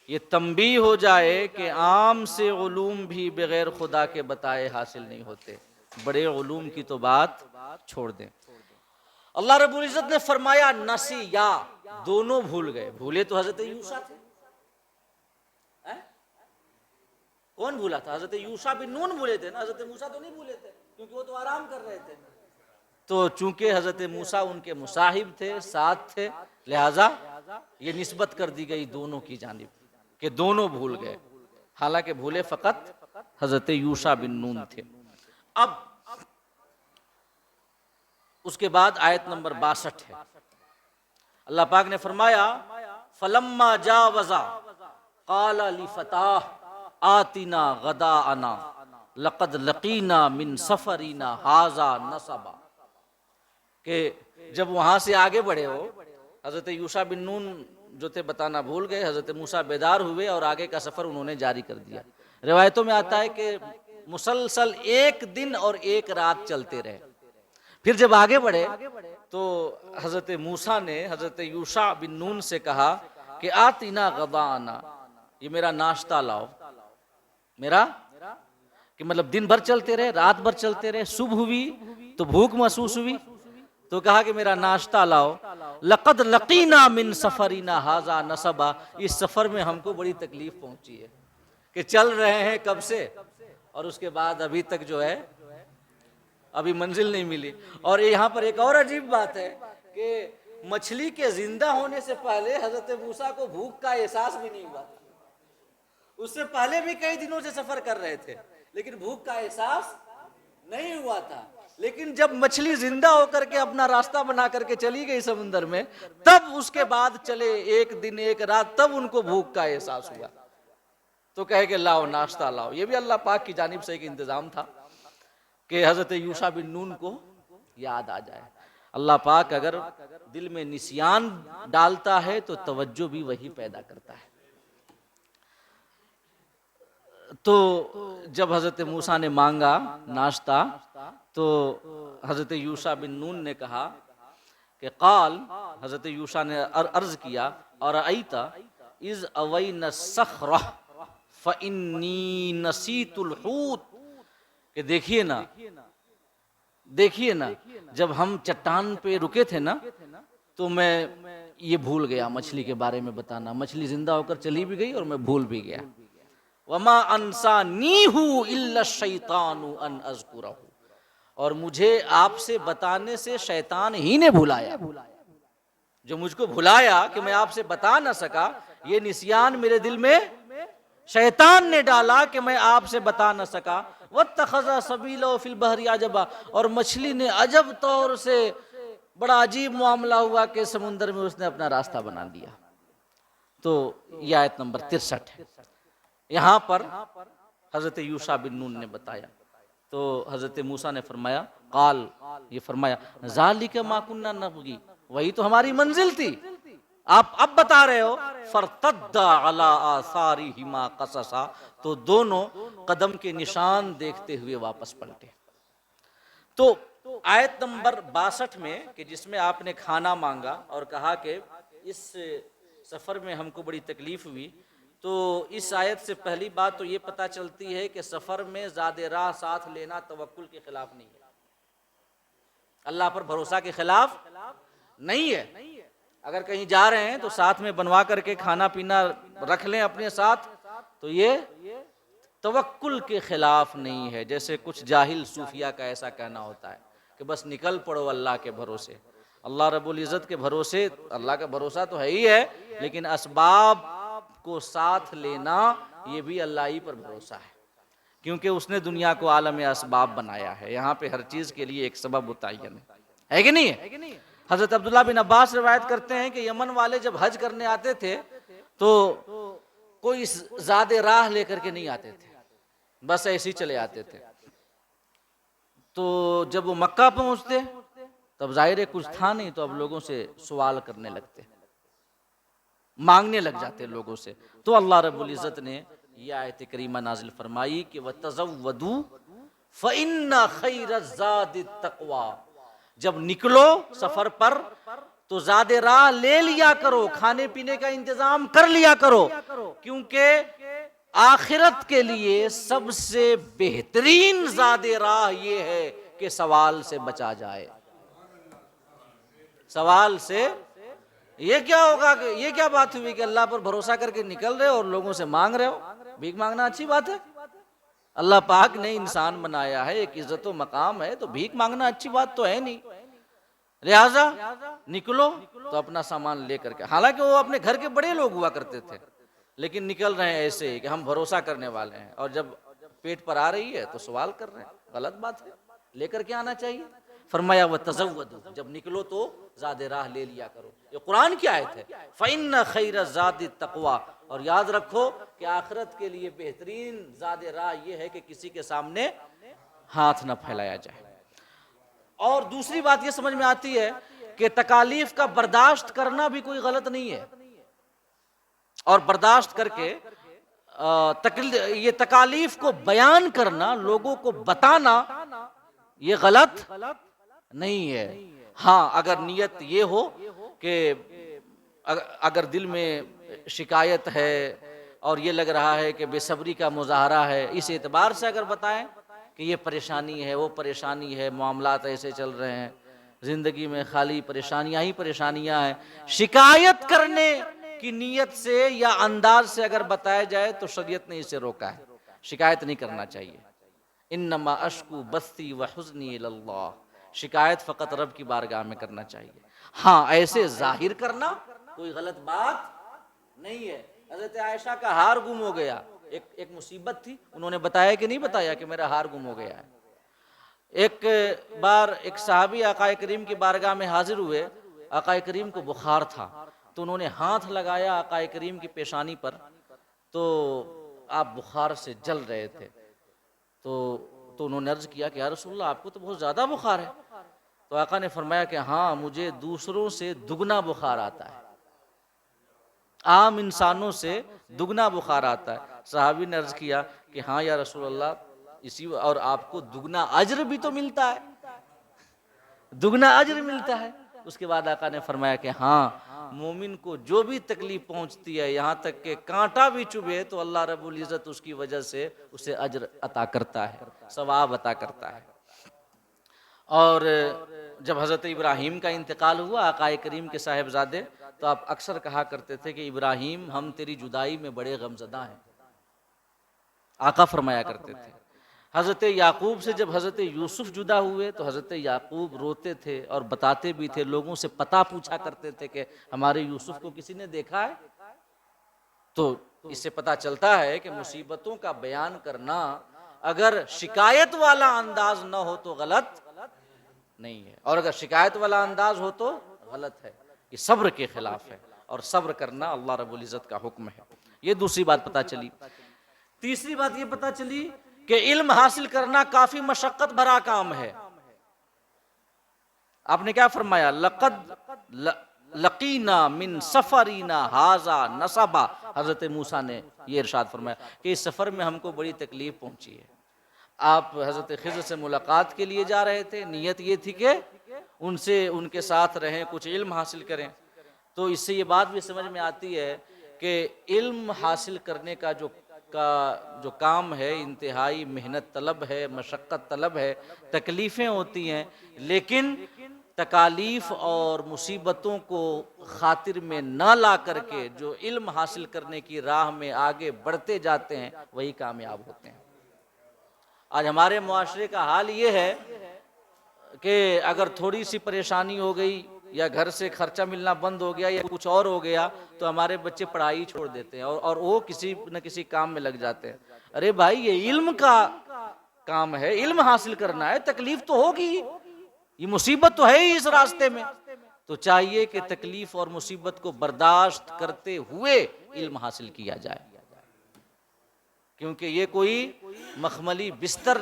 یہ تنبیہ ہو جائے کہ عام سے علوم بھی بغیر خدا کے بتائے حاصل نہیں ہوتے، بڑے علوم کی تو بات چھوڑ دیں۔ اللہ رب العزت نے فرمایا نسیا، دونوں بھول گئے۔ بھولے تو حضرت یوشع تھے، کون بھولا تھا؟ حضرت یوشع بن نون بھولے تھے نا، حضرت موسیٰ تو نہیں بھولے تھے کیونکہ وہ تو آرام کر رہے تھے۔ تو چونکہ حضرت موسیٰ ان کے مصاحب تھے، ساتھ تھے، لہٰذا یہ نسبت کر دی گئی دونوں کی جانب کہ دونوں بھول گئے، حالانکہ بھولے فقط حضرت یوشع بن نون تھے۔ اب اس کے بعد آیت نمبر 62 ہے، اللہ پاک نے فرمایا فلما جاوزا قال لفتاه آتنا غداءنا لقد لقینا من سفرنا هذا نصبا، کہ جب وہاں سے آگے بڑھے ہو، حضرت یوشع بن نون جو تھے بتانا بھول گئے، حضرت موسیٰ بیدار ہوئے اور آگے کا سفر انہوں نے جاری کر دیا۔ روایتوں میں آتا ہے کہ مسلسل 1 دن اور 1 رات چلتے رہے۔ پھر جب آگے بڑھے تو حضرت موسیٰ نے حضرت یوشع بن نون سے کہا کہ آتنا غداءنا، یہ میرا ناشتہ لاؤ، میرا کہ مطلب دن بھر چلتے رہے، رات بھر چلتے رہے، صبح ہوئی تو بھوک محسوس ہوئی تو کہا کہ میرا ناشتہ لاؤ۔ لقد لقینا من سفرنا ھذا نصبا، اس سفر میں ہم کو بڑی تکلیف پہنچی ہے کہ چل رہے ہیں کب سے اور اس کے بعد ابھی تک جو ہے ابھی منزل نہیں ملی۔ اور یہاں پر ایک اور عجیب بات ہے کہ مچھلی کے زندہ ہونے سے پہلے حضرت موسیٰ کو بھوک کا احساس بھی نہیں ہوا تھا، اس سے پہلے بھی کئی دنوں سے سفر کر رہے تھے لیکن بھوک کا احساس نہیں ہوا تھا۔ لیکن جب مچھلی زندہ ہو کر کے اپنا راستہ بنا کر کے چلی گئی سمندر میں، تب اس کے بعد چلے 1 دن 1 رات، تب ان کو بھوک کا احساس ہوا تو کہے کہ لاؤ ناشتہ لاؤ۔ یہ بھی اللہ پاک کی جانب سے ایک انتظام تھا کہ حضرت یوشع بن نون کو یاد آ جائے۔ اللہ پاک اگر دل میں نسیان ڈالتا ہے تو توجہ بھی وہی پیدا کرتا ہے۔ تو جب حضرت موسیٰ نے مانگا ناشتہ تو حضرت یوشع بن نون نے کہا کہ قال، حضرت یوشع نے عرض کیا اَرَأَيْتَ اِذْ أَوَيْنَا الصَّخْرَةَ فَإِنِّي نَسِيتُ الْحُوتَ، کہ دیکھیے نا جب ہم چٹان پہ رکے تھے نا تو میں یہ بھول گیا مچھلی کے بارے میں بتانا، مچھلی زندہ ہو کر چلی بھی گئی اور میں بھول بھی گیا۔ وَمَا أَنْسَانِيهُ إِلَّا الشَّيْطَانُ أَنْ أَذْكُرَهُ، اور مجھے آپ سے بتانے سے شیطان ہی نے بھلایا، جو مجھ کو بھلایا کہ میں آپ سے بتا نہ سکا، یہ نسیان میرے دل میں شیطان نے ڈالا کہ میں آپ سے بتا نہ سکا۔ وَاتَّخَذَ سَبِيلَهُ فِي الْبَحْرِ عَجَبًا، اور مچھلی نے عجب طور سے بڑا عجیب معاملہ ہوا کہ سمندر میں اس نے اپنا راستہ بنا دیا۔ تو یہ آیت نمبر 63 ہے۔ یہاں پر حضرت یوشع بن نون نے بتایا تو حضرت موسیٰ نے فرمایا قال، یہ فرمایا ذَلِكَ مَا كُنَّا نَبْغِي، وہی تو ہماری منزل تھی، آپ اب بتا رہے ہو۔ فَارْتَدَّا عَلَىٰ آثَارِهِمَا قَصَصًا، تو دونوں قدم کے نشان دیکھتے ہوئے واپس پلٹے۔ تو آیت نمبر 62 میں کہ جس میں آپ نے کھانا مانگا اور کہا کہ اس سفر میں ہم کو بڑی تکلیف ہوئی، تو اس آیت سے پہلی بات تو یہ پتہ چلتی ہے کہ سفر میں زیادہ راہ ساتھ لینا توکل کے خلاف نہیں ہے، اللہ پر بھروسہ کے خلاف نہیں ہے۔ اگر کہیں جا رہے ہیں تو ساتھ میں بنوا کر کے کھانا پینا رکھ لیں اپنے ساتھ، تو یہ توکل کے خلاف نہیں ہے، جیسے کچھ جاہل صوفیہ کا ایسا کہنا ہوتا ہے کہ بس نکل پڑو اللہ کے بھروسے۔ اللہ رب العزت کے بھروسے، اللہ کا بھروسہ تو ہے ہی ہے، لیکن اسباب کو ساتھ لینا یہ بھی اللہ ہی پر بھروسہ ہے، کیونکہ اس نے دنیا کو عالم اسباب بنایا ہے، یہاں پہ ہر چیز کے لیے ایک سبب متعین ہے کہ نہیں ہے؟ حضرت عبداللہ بن عباس روایت کرتے ہیں کہ یمن والے جب حج کرنے آتے تھے تو کوئی زیادہ راہ لے کر کے نہیں آتے تھے، بس ایسے ہی چلے آتے تھے۔ تو جب وہ مکہ پہنچتے تب ظاہر کچھ تھا نہیں، تو اب لوگوں سے سوال کرنے لگتے، مانگنے لگ جاتے لوگوں سے۔ تو اللہ رب العزت نے یہ آیت کریمہ نازل فرمائی کہ وَتَزَوَّدُوا فَإِنَّ خَيْرَ الزَّادِ التَّقْوَىٰ، جب نکلو سفر پر تو زاد راہ لے لیا کرو، کھانے پینے کا انتظام کر لیا کرو، کیونکہ آخرت کے لیے سب سے بہترین زاد راہ یہ ہے کہ سوال سے بچا جائے۔ سوال سے یہ کیا ہوگا کہ یہ کیا بات ہوئی کہ اللہ پر بھروسہ کر کے نکل رہے ہو اور لوگوں سے مانگ رہے ہو؟ بھیک مانگنا اچھی بات ہے؟ اللہ پاک نے انسان بنایا ہے، ایک عزت و مقام ہے، تو بھیک مانگنا اچھی بات تو ہے نہیں۔ لہٰذا نکلو تو اپنا سامان لے کر کے، حالانکہ وہ اپنے گھر کے بڑے لوگ ہوا کرتے تھے، لیکن نکل رہے ہیں ایسے کہ ہم بھروسہ کرنے والے ہیں، اور جب پیٹ پر آ رہی ہے تو سوال کر رہے ہیں، غلط بات ہے، لے کر کے آنا چاہیے۔ فرمایا وَتَزَوَّدُوا، جب نکلو تو زاد راہ لے لیا کرو۔ یہ قرآن کی آیت ہے، فَإِنَّ خَيْرَ الزَّادِ التَّقْوَىٰ، اور یاد رکھو کہ آخرت کے لیے بہترین زاد راہ یہ ہے کہ کسی کے سامنے ہاتھ نہ پھیلایا جائے۔ اور دوسری بات یہ سمجھ میں آتی ہے کہ تکالیف کا برداشت کرنا بھی کوئی غلط نہیں ہے، اور برداشت کر کے یہ تکالیف کو بیان کرنا، لوگوں کو بتانا، یہ غلط نہیں ہے۔ ہاں اگر نیت یہ ہو کہ اگر دل میں شکایت ہے اور یہ لگ رہا ہے کہ بے صبری کا مظاہرہ ہے، اس اعتبار سے اگر بتائیں کہ یہ پریشانی ہے، وہ پریشانی ہے، معاملات ایسے چل رہے ہیں، زندگی میں خالی پریشانیاں ہی پریشانیاں ہیں، شکایت کرنے کی نیت سے یا انداز سے اگر بتایا جائے تو شریعت نے اسے روکا ہے، شکایت نہیں کرنا چاہیے۔ انما اشکو بثی وحزنی الی اللہ، شکایت فقط رب کی بارگاہ میں کرنا چاہیے۔ ہاں ایسے ظاہر کرنا کوئی غلط بات نہیں ہے۔ حضرت عائشہ کا ہار گم ہو گیا، ایک مصیبت تھی، انہوں نے بتایا کہ نہیں بتایا کہ میرا ہار گم ہو گیا ہے۔ ایک بار ایک صحابی آقا کریم کی بارگاہ میں حاضر ہوئے، آقا کریم کو بخار تھا، تو انہوں نے ہاتھ لگایا آقا کریم کی پیشانی پر، تو آپ بخار سے جل رہے تھے، تو انہوں نے عرض کیا کہ یا رسول اللہ آپ کو تو بہت زیادہ بخار ہے۔ تو آقا نے فرمایا کہ ہاں مجھے دوسروں سے دگنا بخار آتا ہے، عام انسانوں سے دگنا بخار آتا ہے۔ صحابی نے عرض کیا کہ ہاں یا رسول اللہ، اور آپ کو دگنا اجر بھی تو ملتا ہے، دگنا اجر ملتا ہے۔ اس کے بعد آقا نے فرمایا کہ ہاں مومن کو جو بھی تکلیف پہنچتی ہے، یہاں تک کہ کانٹا بھی چبھے، تو اللہ رب العزت اس کی وجہ سے اسے اجر عطا کرتا ہے، ثواب عطا کرتا ہے۔ اور جب حضرت ابراہیم کا انتقال ہوا، آقا کریم کے صاحبزادے، تو آپ اکثر کہا کرتے تھے کہ ابراہیم ہم تیری جدائی میں بڑے غمزدہ ہیں، آقا فرمایا کرتے تھے۔ حضرت یعقوب سے جب حضرت یوسف جدا ہوئے تو حضرت یعقوب روتے تھے اور بتاتے بھی تھے، لوگوں سے پتہ پوچھا کرتے تھے کہ ہمارے یوسف کو کسی نے دیکھا ہے؟ تو اس سے پتہ چلتا ہے کہ مصیبتوں کا بیان کرنا اگر شکایت والا انداز نہ ہو تو غلط نہیں ہے، اور اگر شکایت والا انداز ہو تو غلط ہے، یہ صبر کے خلاف ہے، اور صبر کرنا اللہ رب العزت کا حکم ہے۔ یہ دوسری بات پتہ چلی۔ تیسری بات یہ پتہ چلی کہ علم حاصل کرنا کافی مشقت بھرا کام ہے۔ آپ نے کیا فرمایا؟ لقد لقینا من سفرینا ھذا نصبا، حضرت موسیٰ نے یہ ارشاد فرمایا کہ اس سفر میں ہم کو بڑی تکلیف پہنچی ہے۔ آپ حضرت خضر سے ملاقات کے لیے جا رہے تھے، نیت یہ تھی کہ ان کے ساتھ رہیں، کچھ علم حاصل کریں، تو اس سے یہ بات بھی سمجھ میں آتی ہے کہ علم حاصل کرنے کا جو کام ہے انتہائی محنت طلب ہے، مشقت طلب ہے، تکلیفیں ہوتی ہیں، لیکن تکالیف اور مصیبتوں کو خاطر میں نہ لا کر کے جو علم حاصل کرنے کی راہ میں آگے بڑھتے جاتے ہیں وہی کامیاب ہوتے ہیں۔ آج ہمارے معاشرے کا حال یہ ہے کہ اگر تھوڑی سی پریشانی ہو گئی یا گھر سے خرچہ ملنا بند ہو گیا یا کچھ اور ہو گیا تو ہمارے بچے پڑھائی چھوڑ دیتے ہیں اور وہ کسی نہ کسی کام میں لگ جاتے ہیں۔ ارے بھائی یہ علم کا کام ہے، علم حاصل کرنا ہے، تکلیف تو ہوگی، یہ مصیبت تو ہے ہی اس راستے میں، تو چاہیے کہ تکلیف اور مصیبت کو برداشت کرتے ہوئے علم حاصل کیا جائے، کیونکہ یہ کوئی مخملی بستر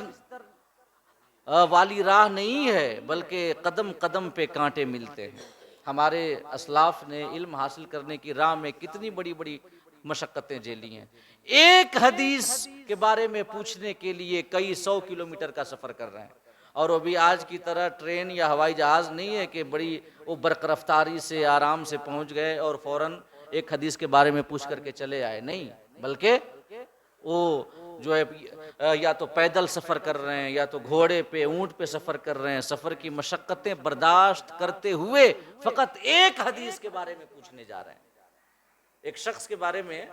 والی راہ نہیں ہے، بلکہ قدم قدم پہ کانٹے ملتے ہیں۔ ہمارے اسلاف نے علم حاصل کرنے کی راہ میں کتنی بڑی بڑی مشقتیں جھیلی ہیں، ایک حدیث کے بارے میں پوچھنے کے لیے کئی 100 کلومیٹر کا سفر کر رہے ہیں، اور وہ بھی آج کی طرح ٹرین یا ہوائی جہاز نہیں ہے کہ بڑی وہ برق رفتاری سے آرام سے پہنچ گئے اور فوراً ایک حدیث کے بارے میں پوچھ کر کے چلے آئے، نہیں، بلکہ وہ جو ہے یا تو پیدل سفر کر رہے ہیں یا تو گھوڑے پہ اونٹ پہ سفر کر رہے ہیں، سفر کی مشقتیں برداشت کرتے ہوئے فقط ایک حدیث کے بارے میں پوچھنے جا رہے ہیں۔ ایک شخص کے بارے میں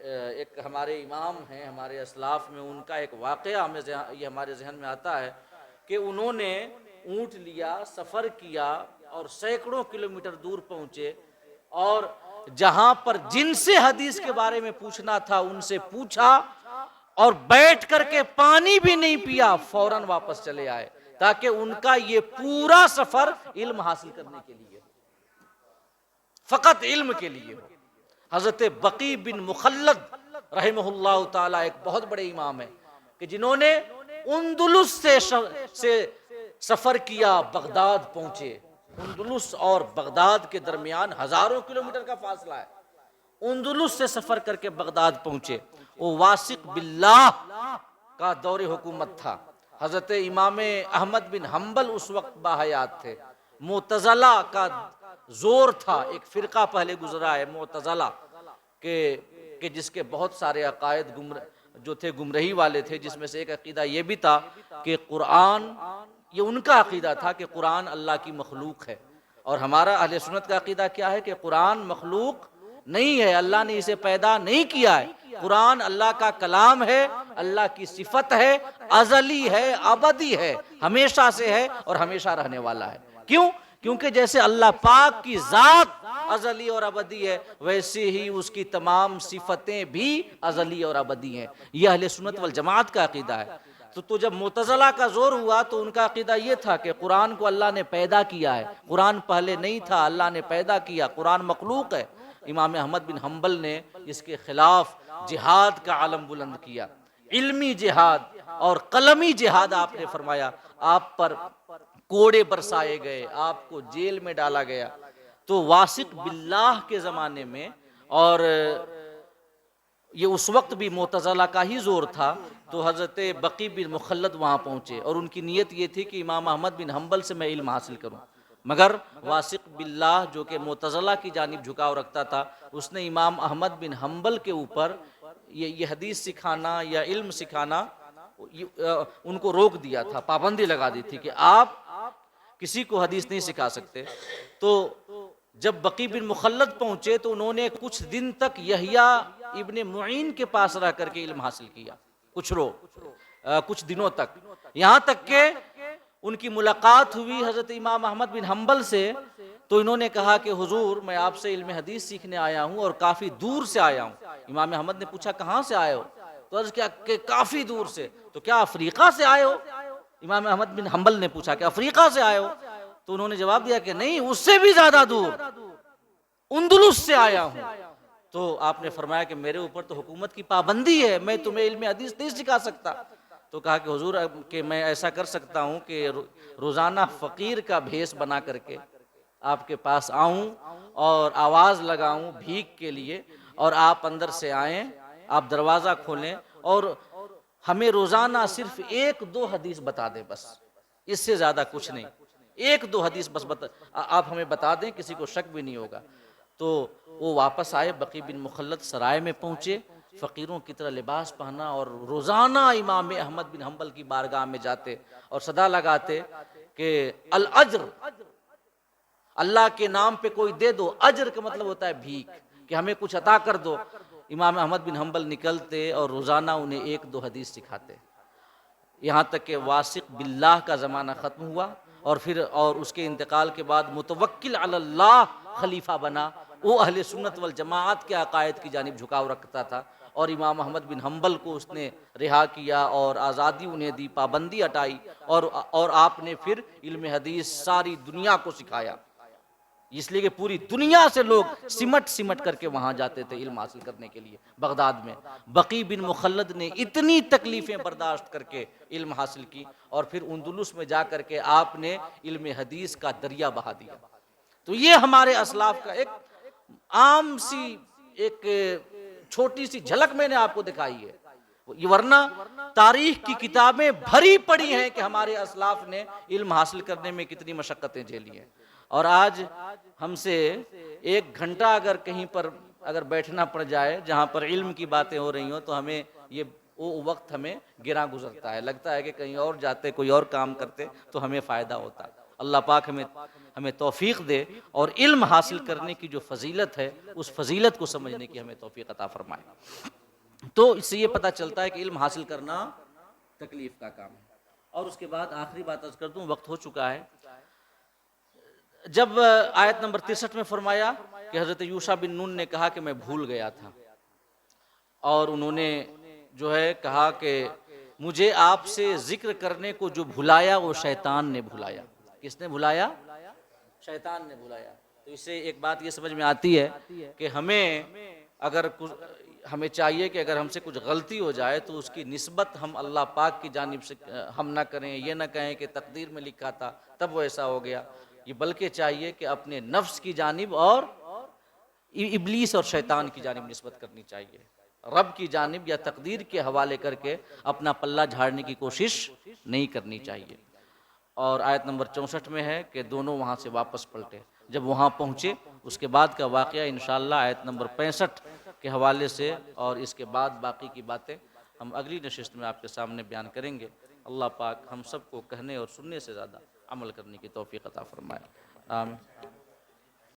ایک ہمارے امام ہیں ہمارے اسلاف میں، ان کا ایک واقعہ یہ ہمارے ذہن میں آتا ہے کہ انہوں نے اونٹ لیا، سفر کیا اور سینکڑوں کلومیٹر دور پہنچے، اور جہاں پر جن سے حدیث کے بارے میں پوچھنا تھا ان سے پوچھا، اور بیٹھ کر کے پانی بھی نہیں پیا، فوراً واپس چلے آئے، تاکہ ان کا یہ پورا سفر علم حاصل کرنے کے لیے، فقط علم کے لیے ہو۔ حضرت بقی بن مخلد رحمہ اللہ تعالی ایک بہت بڑے امام ہیں کہ جنہوں نے اندلس سے سفر کیا، بغداد پہنچے۔ اندلس اور بغداد کے درمیان ہزاروں کلومیٹر کا فاصلہ ہے، اندلس سے سفر کر کے بغداد پہنچے۔ وہ واثق باللہ کا دور حکومت تھا، حضرت امام احمد بن حنبل اس وقت باحیات تھے، معتزلہ کا زور تھا، ایک فرقہ پہلے گزرا ہے معتزلہ کہ جس کے بہت سارے عقائد جو تھے گمراہی والے تھے، جس میں سے ایک عقیدہ یہ بھی تھا کہ قرآن، یہ ان کا عقیدہ تھا کہ قرآن اللہ کی مخلوق ہے، اور ہمارا اہل سنت کا عقیدہ کیا ہے کہ قرآن مخلوق نہیں ہے، اللہ نے اسے پیدا نہیں کیا ہے، قرآن اللہ کا کلام ہے، اللہ کی صفت ہے، ازلی ہے، ابدی ہے، ہمیشہ سے ہے اور ہمیشہ رہنے والا ہے۔ کیوں؟ کیونکہ جیسے اللہ پاک کی ذات ازلی اور ابدی ہے، ویسے ہی اس کی تمام صفتیں بھی ازلی اور ابدی ہیں۔ یہ اہل سنت والجماعت کا عقیدہ ہے۔ تو جب معتزلہ کا زور ہوا تو ان کا عقیدہ یہ تھا کہ قرآن کو اللہ نے پیدا کیا ہے، قرآن پہلے نہیں تھا، اللہ نے پیدا کیا، قرآن مخلوق ہے۔ امام احمد بن حنبل نے اس کے خلاف جہاد کا علم بلند کیا، علمی جہاد اور قلمی جہاد آپ نے فرمایا، آپ پر کوڑے برسائے گئے، آپ کو جیل میں ڈالا گیا۔ تو واثق باللہ کے زمانے میں، اور یہ اس وقت بھی معتزلہ کا ہی زور تھا، تو حضرت بقی بن مخلد وہاں پہنچے، اور ان کی نیت یہ تھی کہ امام احمد بن حنبل سے میں علم حاصل کروں، مگر واثق باللہ جو کہ معتزلہ کی جانب جھکاؤ رکھتا تھا، اس نے امام احمد بن حنبل کے اوپر یہ حدیث سکھانا یا علم سکھانا ان کو روک دیا تھا، پابندی لگا دی تھی کہ آپ کسی کو حدیث نہیں سکھا سکتے۔ تو جب بقی بن مخلد پہنچے تو انہوں نے کچھ دن تک یحییٰ ابن معین کے پاس رہ کر کے علم حاصل کیا، کچھ دنوں تک، یہاں تک کہ ان کی ملاقات ہوئی حضرت امام احمد بن حنبل سے، تو انہوں نے کہا کہ حضور میں آپ سے علم حدیث سیکھنے آیا ہوں اور کافی دور سے آیا ہوں۔ امام احمد نے پوچھا کہاں سے آئے ہو؟ تو عرض کیا کہ کافی دور سے۔ تو کیا افریقہ سے آئے ہو؟ امام احمد بن حنبل نے پوچھا کہ افریقہ سے آئے ہو؟ تو انہوں نے جواب دیا کہ نہیں، اس سے بھی زیادہ دور، اندلس سے آیا ہوں۔ تو آپ نے فرمایا کہ میرے اوپر تو حکومت کی پابندی ہے، میں تمہیں علم حدیث نہیں سکھا سکتا۔ تو کہا کہ حضور کہ میں ایسا کر سکتا ہوں کہ روزانہ فقیر کا بھیس بنا کر کے آپ کے پاس آؤں اور آواز لگاؤں بھیک کے لیے، اور آپ اندر سے آئیں، آپ دروازہ کھولیں اور ہمیں روزانہ صرف 1-2 حدیث بتا دیں، بس اس سے زیادہ کچھ نہیں، 1-2 حدیث بس آپ ہمیں بتا دیں، کسی کو شک بھی نہیں ہوگا۔ تو وہ واپس آئے، بقی بن مخلد سرائے میں پہنچے، فقیروں کی طرح لباس پہنا، اور روزانہ امام احمد بن حنبل کی بارگاہ میں جاتے اور صدا لگاتے کہ الاجر، اللہ کے نام پہ کوئی دے دو، اجر کا مطلب ہوتا ہے بھیک، کہ ہمیں کچھ عطا کر دو۔ امام احمد بن حنبل نکلتے اور روزانہ انہیں 1-2 حدیث سکھاتے، یہاں تک کہ واثق باللہ کا زمانہ ختم ہوا، اور اس کے انتقال کے بعد متوکل علی اللہ خلیفہ بنا۔ وہ اہل سنت والجماعت کے عقائد کی جانب جھکاؤ رکھتا تھا، اور امام احمد بن حنبل کو اس نے رہا کیا اور آزادی انہیں دی، پابندی ہٹائی، اور آپ نے پھر علم حدیث ساری دنیا کو سکھایا، اس لیے کہ پوری دنیا سے لوگ سمٹ کر کے وہاں جاتے تھے علم حاصل کرنے کے لیے بغداد میں۔ بقی بن مخلد نے اتنی تکلیفیں برداشت کر کے علم حاصل کی، اور پھر اندلس میں جا کر کے آپ نے علم حدیث کا دریا بہا دیا۔ تو یہ ہمارے اسلاف کا ایک عام سی ایک چھوٹی سی جھلک میں نے آپ کو دکھائی ہے، ورنہ تاریخ کی کتابیں بھری پڑی ہیں کہ ہمارے اسلاف نے علم حاصل کرنے میں کتنی مشقتیں جھیلی ہیں، اور آج ہم سے 1 گھنٹہ اگر کہیں پر اگر بیٹھنا پڑ جائے جہاں پر علم کی باتیں ہو رہی ہوں تو ہمیں یہ وہ وقت ہمیں گراں گزرتا ہے، لگتا ہے کہ کہیں اور جاتے، کوئی اور کام کرتے تو ہمیں فائدہ ہوتا۔ اللہ پاک ہمیں توفیق دے اور علم حاصل کرنے کی جو فضیلت ہے اس فضیلت کو سمجھنے کی ہمیں توفیق عطا فرمائے۔ تو اس سے یہ پتہ چلتا ہے کہ علم حاصل کرنا تکلیف کا کام ہے۔ اور اس کے بعد آخری بات عرض کر دوں، وقت ہو چکا ہے، جب آیت نمبر 63 میں فرمایا کہ حضرت یوشع بن نون نے کہا کہ میں بھول گیا تھا، اور انہوں نے جو ہے کہا کہ مجھے آپ سے ذکر کرنے کو جو بھلایا وہ شیطان نے بھلایا۔ کس نے بھلایا؟ شیطان نے بھلایا۔ تو اس سے ایک بات یہ سمجھ میں آتی ہے کہ ہمیں چاہیے کہ اگر ہم سے کچھ غلطی ہو جائے تو اس کی نسبت ہم اللہ پاک کی جانب سے ہم نہ کریں، یہ نہ کہیں کہ تقدیر میں لکھا تھا تب وہ ایسا ہو گیا، یہ بلکہ چاہیے کہ اپنے نفس کی جانب اور ابلیس اور شیطان کی جانب نسبت کرنی چاہیے، رب کی جانب یا تقدیر کے حوالے کر کے اپنا پلہ جھاڑنے کی کوشش نہیں کرنی چاہیے۔ اور آیت نمبر 64 میں ہے کہ دونوں وہاں سے واپس پلٹے، جب وہاں پہنچے اس کے بعد کا واقعہ انشاءاللہ آیت نمبر 65 کے حوالے سے اور اس کے بعد باقی کی باتیں ہم اگلی نشست میں آپ کے سامنے بیان کریں گے۔ اللہ پاک ہم سب کو کہنے اور سننے سے زیادہ عمل کرنے کی توفیق عطا فرمائے، آمین۔